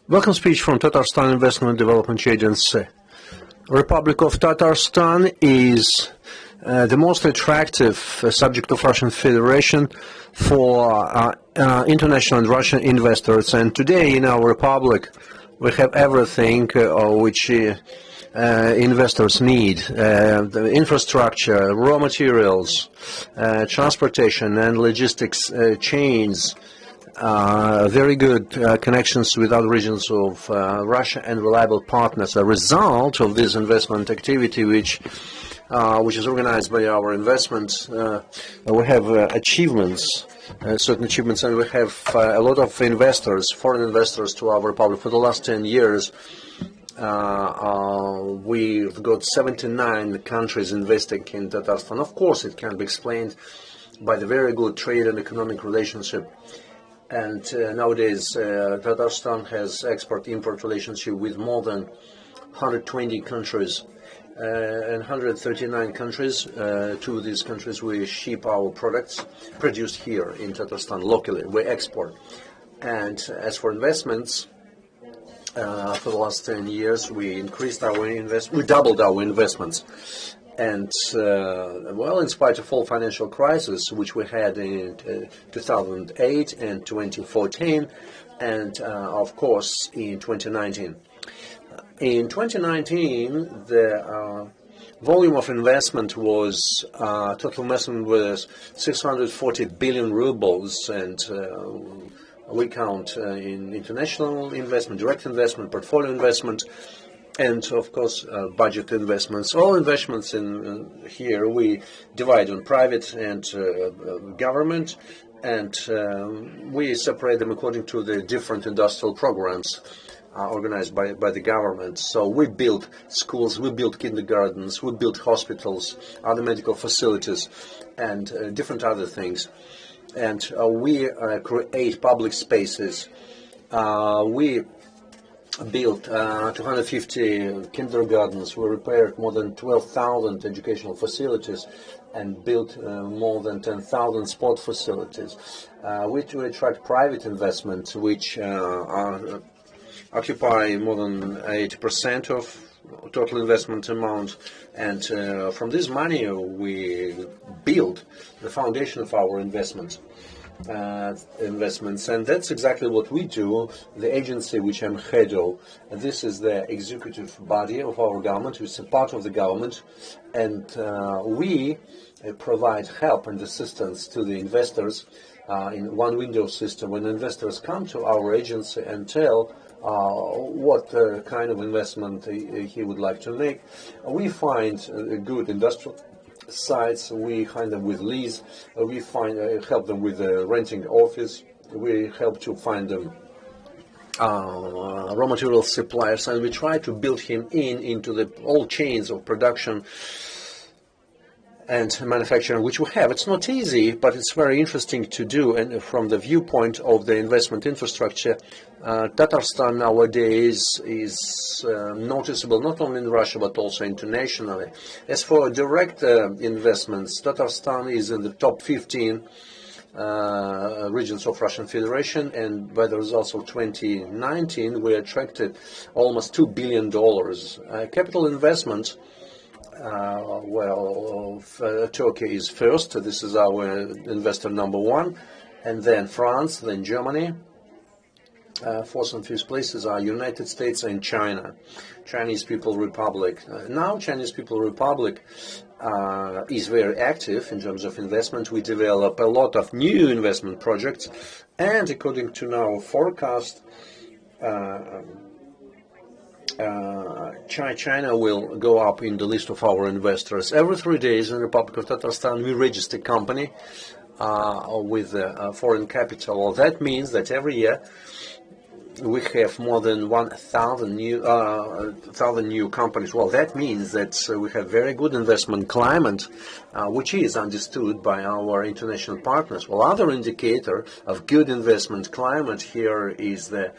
Welcome speech from Tatarstan Investment Development Agency. Republic of Tatarstan is the most attractive subject of Russian Federation for international and Russian investors. And today in our republic we have everything which investors need. The infrastructure, raw materials, transportation and logistics chains, very good connections with other regions of Russia and reliable partners. A result of this investment activity, which is organized by our investments, we have achievements, certain achievements, and we have a lot of investors, foreign investors, to our republic. For the last 10 years, we've got 79 countries investing in Tatarstan. Of course, it can be explained by the very good trade and economic relationship. And nowadays, Tatarstan has export-import relationship with more than 120 countries and 139 countries. To these countries, we ship our products produced here in Tatarstan locally. We export. And as for investments, for the last 10 years, we increased our we doubled our investments. And, well, in spite of all financial crisis, which we had in 2008 and 2014, and, of course, in 2019. In 2019, the volume of investment was, total investment was 640 billion rubles, and we count in international investment, direct investment, portfolio investment, and of course budget investments. All investments in here we divide on private and government, and we separate them according to the different industrial programs organized by the government. So we build schools, we build kindergartens, we build hospitals, other medical facilities, and different other things. And we create public spaces. We built 250 kindergartens, we repaired more than 12,000 educational facilities, and built more than 10,000 sport facilities. We attract private investment, which occupy more than 80% of total investment amount, and from this money we build the foundation of our investments, and that's exactly what we do. The agency which I'm head of, this is the executive body of our government, which is a part of the government, and we provide help and assistance to the investors in one window system. When investors come to our agency and tell what kind of investment he would like to make, we find good industrial sites, we find them with lease, we help them with renting office, we help to find them raw material suppliers, and we try to build him into the all chains of production and manufacturing which we have. It's not easy, but it's very interesting to do. And from the viewpoint of the investment infrastructure, Tatarstan nowadays is noticeable not only in Russia but also internationally. As for direct investments, Tatarstan is in the top 15 regions of Russian Federation, and by the results of 2019 we attracted almost $2 billion capital investment. Turkey is first. This is our investor number one, and then France, then Germany. Fourth and fifth places are United States and China. Chinese People's Republic. Now Chinese People's Republic is very active in terms of investment. We develop a lot of new investment projects, and according to our forecast, China will go up in the list of our investors. Every 3 days in the Republic of Tatarstan we register a company with foreign capital. That means that every year we have more than 1,000 new companies. Well, that means that we have very good investment climate, which is understood by our international partners. Well, other indicator of good investment climate here is the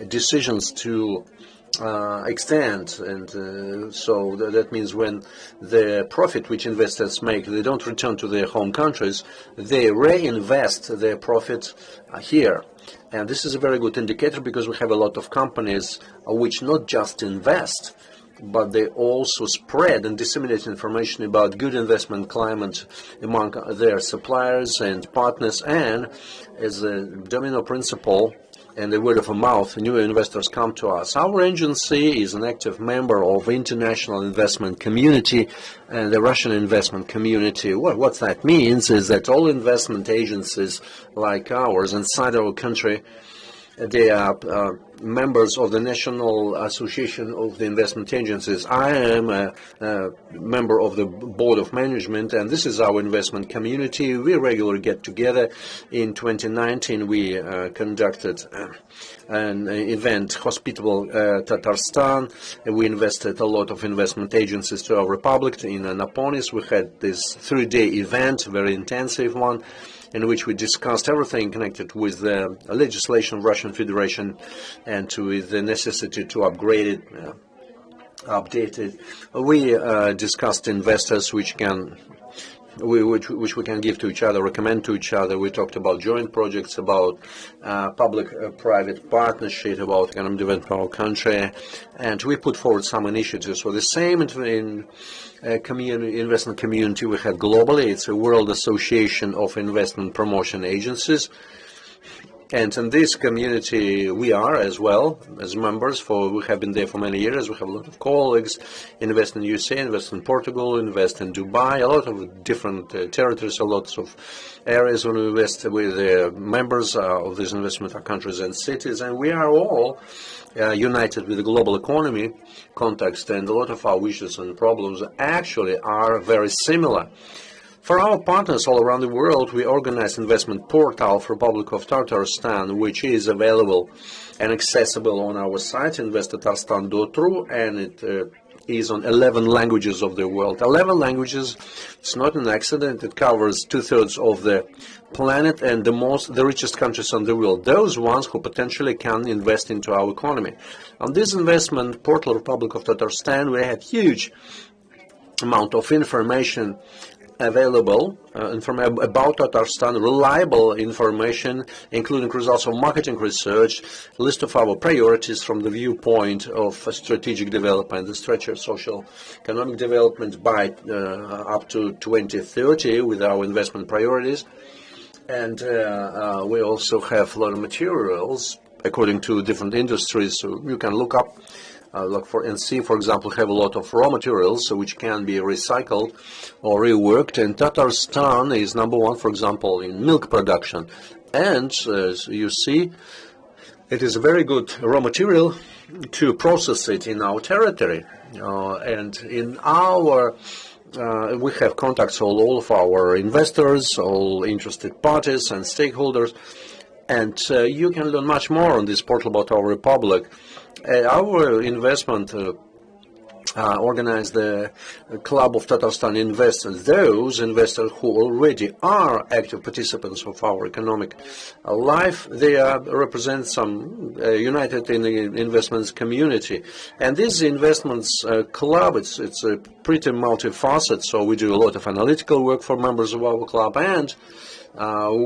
decisions to extend, and so that means when the profit which investors make, they don't return to their home countries, they reinvest their profit here. And this is a very good indicator because we have a lot of companies which not just invest, but they also spread and disseminate information about good investment climate among their suppliers and partners. And as a domino principle and the word of mouth, new investors come to us. Our agency is an active member of international investment community and the Russian investment community. What that means is that all investment agencies like ours inside our country, they are members of the National Association of the Investment Agencies. I am a member of the Board of Management, and this is our investment community. We regularly get together. In 2019, we conducted an event, Hospitable Tatarstan. We invested a lot of investment agencies to our republic. In Naponis, we had this 3-day event, very intensive one, in which we discussed everything connected with the legislation of Russian Federation and with the necessity to upgrade it, update it. We discussed investors which we can give to each other, recommend to each other. We talked about joint projects, about public-private partnership, about economic development of our country, and we put forward some initiatives. So the same in investment community we have globally. It's a World Association of Investment Promotion Agencies. And in this community, we are as well as members. We have been there for many years. We have a lot of colleagues, invest in USA, invest in Portugal, invest in Dubai, a lot of different territories, a lot of areas where we invest with members of these investment countries and cities. And we are all united with the global economy context, and a lot of our wishes and problems actually are very similar. For our partners all around the world, we organize investment portal for Republic of Tatarstan, which is available and accessible on our site, investtatarstan.ru, and it is on 11 languages of the world. 11 languages, it's not an accident, it covers 2/3 of the planet and the richest countries in the world, those ones who potentially can invest into our economy. On this investment portal, Republic of Tatarstan, we have huge amount of information available about Tatarstan, reliable information, including results of marketing research, list of our priorities from the viewpoint of strategic development, the stretch of social economic development by up to 2030 with our investment priorities. And we also have a lot of materials according to different industries, so you can look up look for and see, for example, have a lot of raw materials which can be recycled or reworked. And Tatarstan is number one, for example, in milk production. And as you see, it is a very good raw material to process it in our territory. And in our we have contacts with all of our investors, all interested parties and stakeholders. And you can learn much more on this portal about our republic. Our investment organized the Club of Tatarstan Investors, those investors who already are active participants of our economic life. They represent some united in the investments community. And this investments club, it's a pretty multifaceted, so we do a lot of analytical work for members of our club, and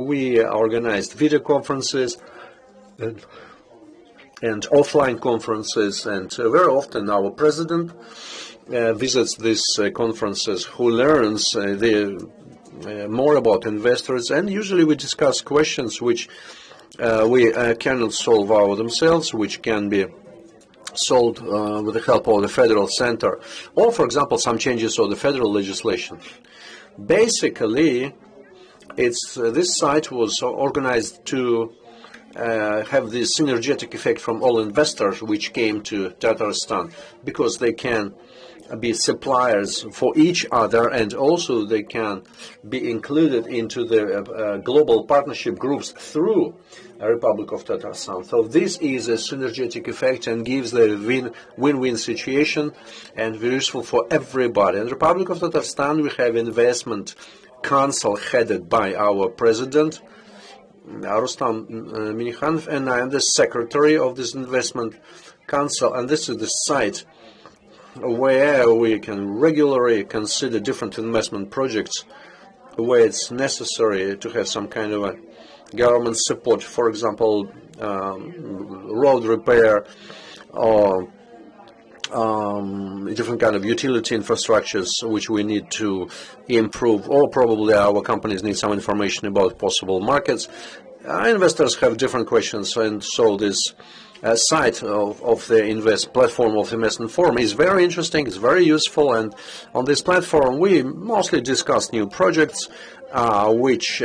we organized video conferences and offline conferences, and very often our president visits these conferences, who learns more about investors, and usually we discuss questions which we cannot solve themselves, which can be solved with the help of the federal center, or for example some changes of the federal legislation. Basically, this site was organized to have this synergetic effect from all investors which came to Tatarstan, because they can be suppliers for each other, and also they can be included into the global partnership groups through Republic of Tatarstan. So this is a synergetic effect and gives the win-win situation and very useful for everybody. In Republic of Tatarstan, we have investment council headed by our president, Rustam Minikhanov, and I am the secretary of this investment council, and this is the site where we can regularly consider different investment projects where it's necessary to have some kind of government support, for example, road repair or different kind of utility infrastructures which we need to improve, or probably our companies need some information about possible markets. Investors have different questions, and so this site of the platform of the investment forum is very interesting, it's very useful, and on this platform we mostly discuss new projects which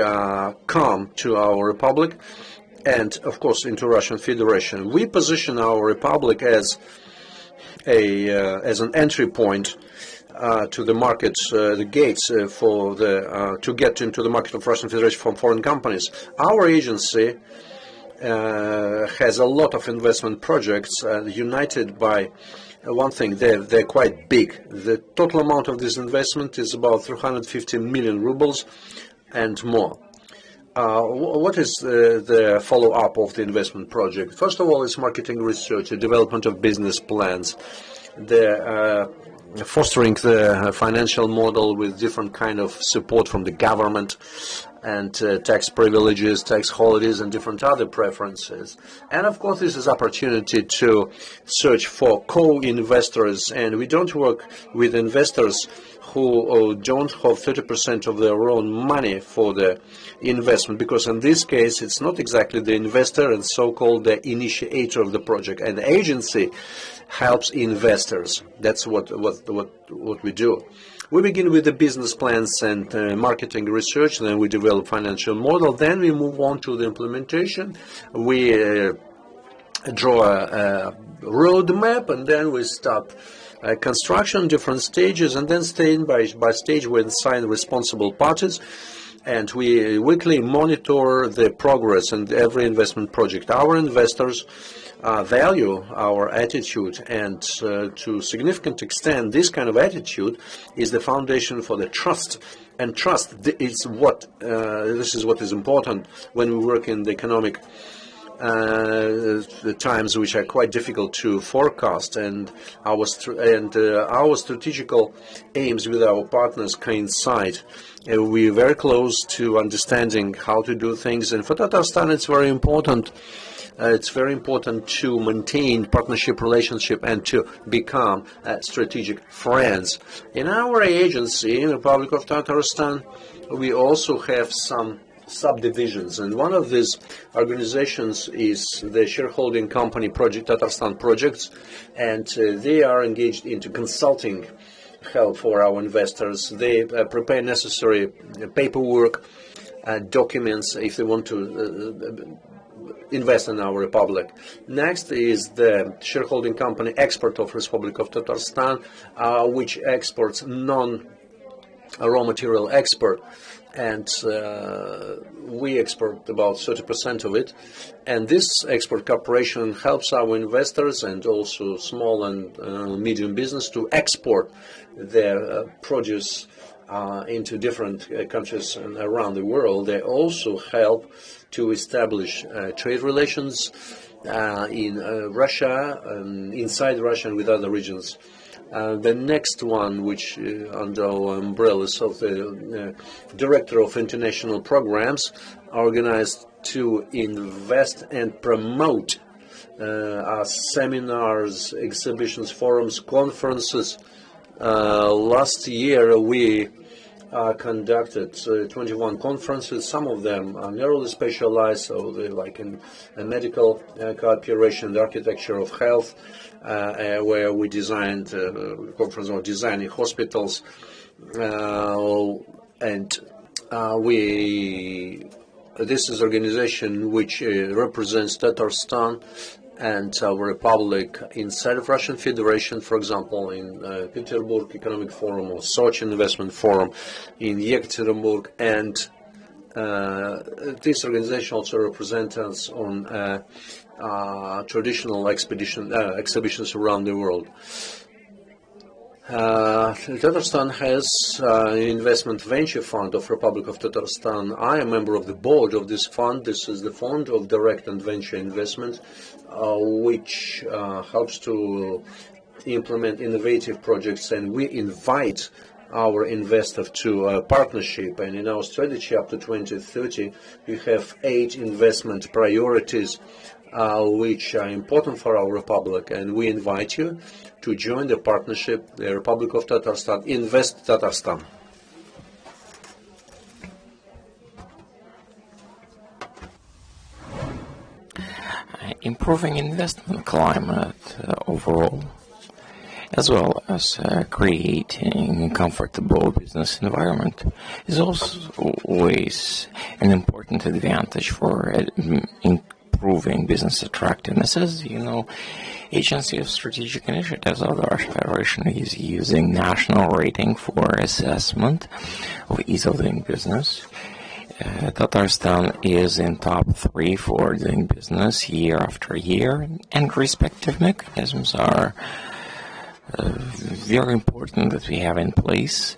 come to our republic and of course into Russian Federation. We position our republic as an entry point to the market, the gates for to get into the market of Russian Federation from foreign companies. Our agency has a lot of investment projects united by one thing. They're quite big. The total amount of this investment is about 350 million rubles and more. What is the follow-up of the investment project? First of all, it's marketing research, the development of business plans, the fostering the financial model with different kind of support from the government, and tax privileges, tax holidays, and different other preferences. And of course, this is opportunity to search for co-investors, and we don't work with investors who don't have 30% of their own money for the investment, because in this case it's not exactly the investor and so-called the initiator of the project, and the agency helps investors. That's what we do. We begin with the business plans and marketing research, then we develop financial model, then we move on to the implementation. We draw a roadmap, and then we start construction, different stages, and then stage by stage we assign responsible parties, and we weekly monitor the progress in every investment project. Our investors value our attitude, and to a significant extent this kind of attitude is the foundation for the trust. And trust is what this is what is important when we work in the economic the times which are quite difficult to forecast, and our strategical aims with our partners coincide. We're very close to understanding how to do things, and for Tatarstan it's very important. It's very important to maintain partnership relationship and to become strategic friends. In our agency, in the Republic of Tatarstan, we also have some subdivisions, and one of these organizations is the shareholding company project, Tatarstan Projects, and they are engaged into consulting help for our investors. They prepare necessary paperwork, documents if they want to invest in our republic. Next is the shareholding company Export of Republic of Tatarstan, which exports non-raw material export, and we export about 30% of it. And this export cooperation helps our investors and also small and medium business to export their produce into different countries around the world. They also help to establish trade relations in Russia, inside Russia, and with other regions. The next one, which under our umbrellas of the Director of International Programs, organized to invest and promote seminars, exhibitions, forums, conferences. Last year we conducted 21 conferences. Some of them are narrowly specialized, so they like in medical cooperation, the architecture of health, where we designed conference on designing hospitals, and this is an organization which represents Tatarstan and our republic inside of Russian Federation, for example, in Petersburg Economic Forum or Sochi Investment Forum, in Yekaterinburg, and this organization also represents us on traditional exhibitions around the world. Tatarstan has an investment venture fund of Republic of Tatarstan. I am a member of the board of this fund. This is the fund of direct and venture investment, which helps to implement innovative projects, and we invite our investor to a partnership, and in our strategy up to 2030 we have 8 investment priorities which are important for our republic, and we invite you to join the partnership, the Republic of Tatarstan, Invest Tatarstan. Improving investment climate overall, as well as creating a comfortable business environment, is also always an important advantage for improving business attractiveness. As you know, Agency of Strategic Initiatives of the Russian Federation is using national rating for assessment of ease of doing business. Tatarstan is in top 3 for doing business year after year, and respective mechanisms are very important that we have in place.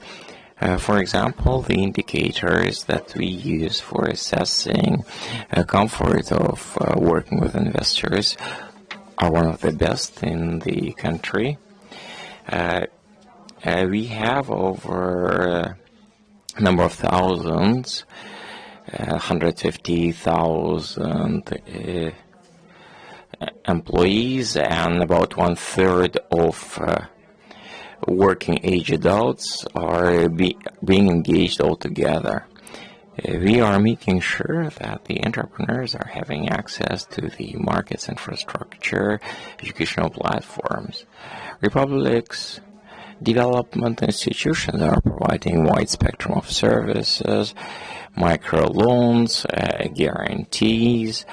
For example, the indicators that we use for assessing comfort of working with investors are one of the best in the country. We have over a number of thousands, 150,000 employees, and about 1/3 of working age adults are being engaged altogether. We are making sure that the entrepreneurs are having access to the market's infrastructure, educational platforms. Republic's development institutions are providing wide spectrum of services, microloans, guarantees,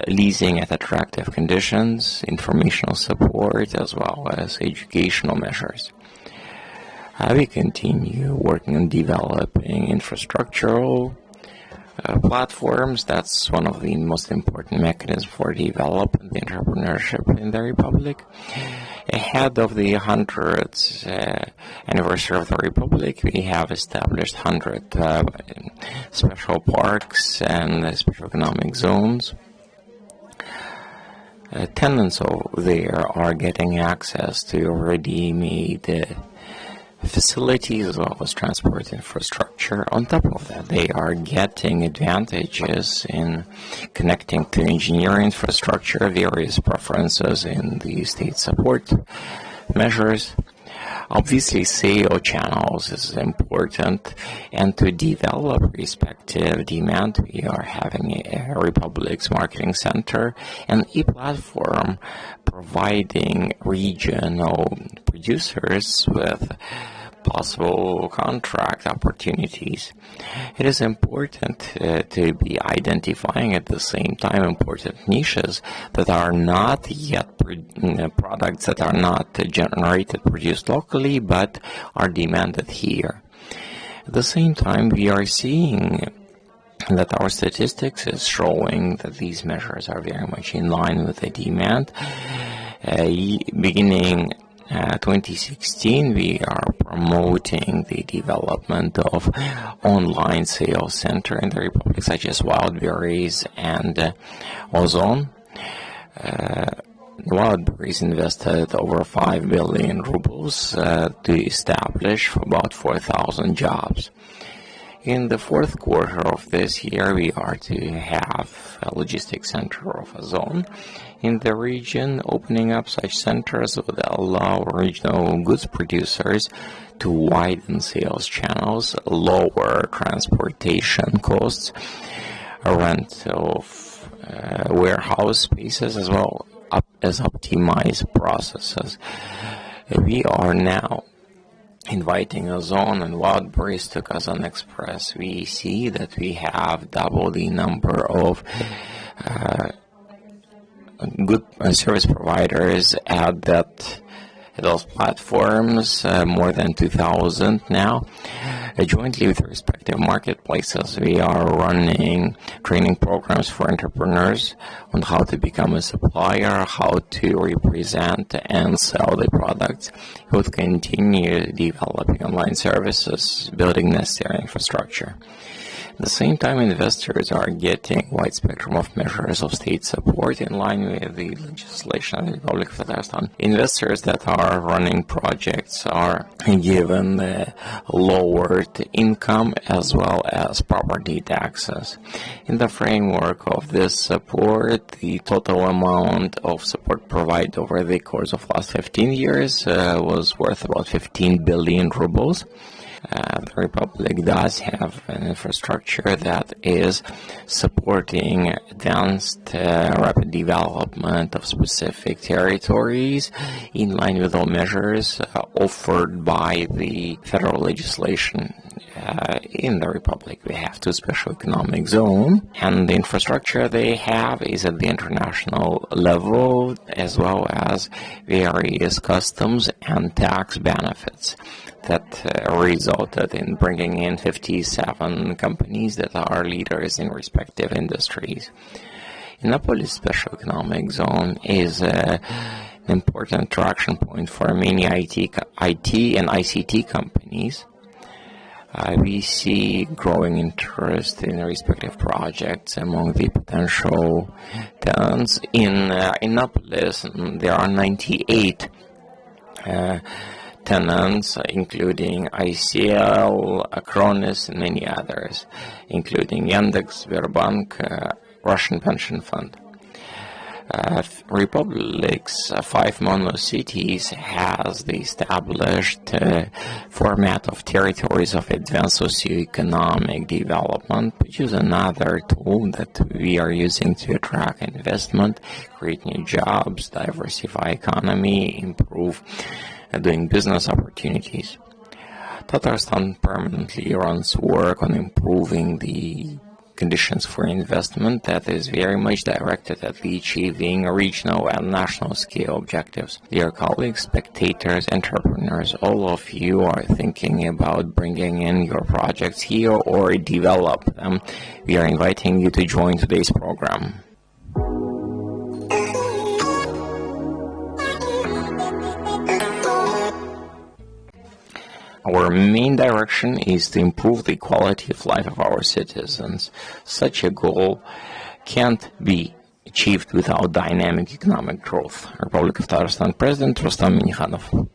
leasing at attractive conditions, informational support, as well as educational measures. We continue working on developing infrastructural platforms. That's one of the most important mechanisms for development entrepreneurship in the Republic. Ahead of the 100th anniversary of the Republic, we have established 100 special parks and special economic zones. Tenants over there are getting access to already made facilities as well as transport infrastructure. On top of that, they are getting advantages in connecting to engineering infrastructure, various preferences in the state support measures. Obviously, sale channels is important, and to develop respective demand, we are having a Republic's marketing center and e-platform providing regional producers with possible contract opportunities. It is important to be identifying at the same time important niches that are not yet products that are not generated, produced locally, but are demanded here. At the same time, we are seeing that our statistics is showing that these measures are very much in line with the demand. Beginning 2016, we are promoting the development of online sales center in the Republic, such as Wildberries and Ozon. Wildberries invested over 5 billion rubles to establish about 4,000 jobs. In the 4th quarter of this year, we are to have a logistics center of Ozon in the region. Opening up such centers would allow regional goods producers to widen sales channels, lower transportation costs, rent of warehouse spaces, as well as optimize processes. We are now inviting Ozon and Wildberries to Kazan Express. We see that we have double the number of good service providers at those platforms, more than 2,000 now. Jointly with respective marketplaces, we are running training programs for entrepreneurs on how to become a supplier, how to represent and sell the products. We will continue developing online services, building necessary infrastructure. At the same time, investors are getting a wide spectrum of measures of state support in line with the legislation of the Republic of Tatarstan. Investors that are running projects are given lowered income as well as property taxes. In the framework of this support, the total amount of support provided over the course of last 15 years was worth about 15 billion rubles. The Republic does have an infrastructure that is supporting advanced rapid development of specific territories in line with all measures offered by the federal legislation. In the Republic, we have two special economic zones, and the infrastructure they have is at the international level, as well as various customs and tax benefits that resulted in bringing in 57 companies that are leaders in respective industries. Innopolis Special Economic Zone is an important attraction point for many IT and ICT companies. We see growing interest in respective projects among the potential tenants. In Innopolis, there are 98 tenants, including ICL, Acronis, and many others, including Yandex, Sberbank, Russian Pension Fund. Republic's 5 mono cities has the established format of territories of advanced socioeconomic development, which is another tool that we are using to attract investment, create new jobs, diversify economy, improve doing business opportunities. Tatarstan permanently runs work on improving the conditions for investment that is very much directed at achieving regional and national scale objectives. Dear colleagues, spectators, entrepreneurs, all of you are thinking about bringing in your projects here or develop them. We are inviting you to join today's program. Our main direction is to improve the quality of life of our citizens. Such a goal can't be achieved without dynamic economic growth. Republic of Tatarstan President Rustam Minnikhanov.